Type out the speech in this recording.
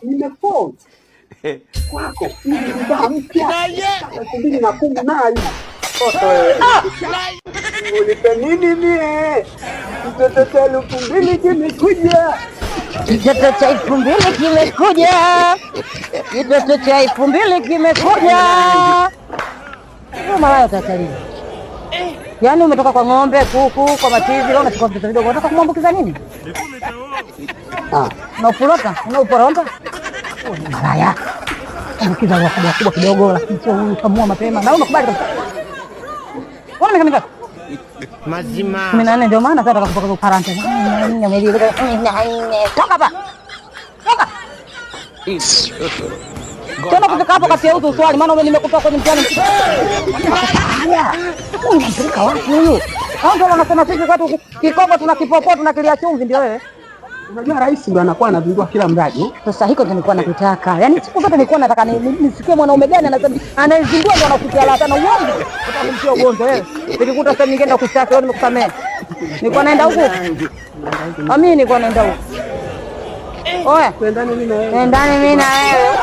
Nimefall kwako bidhaa mpya 2010 unipe nini mie? Kitoto cha 2000 kimekuja, kitoto cha 2000 kimekuja, kitoto cha 2000 kimekuja. Malaya utatalii. Yaani umetoka kwa ng'ombe, kuku, kwa matizi, leo unachukua vitu vidogo. Unataka kumwambukiza nini? Unafurota, unauporoga. Malaya. Ambukiza wakubwa kubwa kidogo, lakini sio ukamua mapema. Na unakubali kabisa. Mbona nikamika? Mazima. 14 ndio maana sasa nataka kupaka parante. Toka hapa. Toka. Tena kufika hapo kati ya uso swali, maana nimekutoa kwenye mtihani. Haya. Unapeleka wapi huyu? Hao ndio wanasema sisi watu kikopo tunakipopoa tunakilia chumvi ndio wewe. Unajua rais ndio anakuwa anazindua kila mradi. Sasa hiko ndio nilikuwa nakutaka. Yaani siku zote nilikuwa nataka nisikie mwanaume gani anazindua ndio anakutia la sana uongo. Utakumtia ugonjwa wewe. Nikikuta sasa ningeenda kushtaki leo nimekusamea. Nilikuwa naenda huko. Amini nilikuwa naenda huko. Oya, Twendane mimi na wewe. twendane mimi na wewe.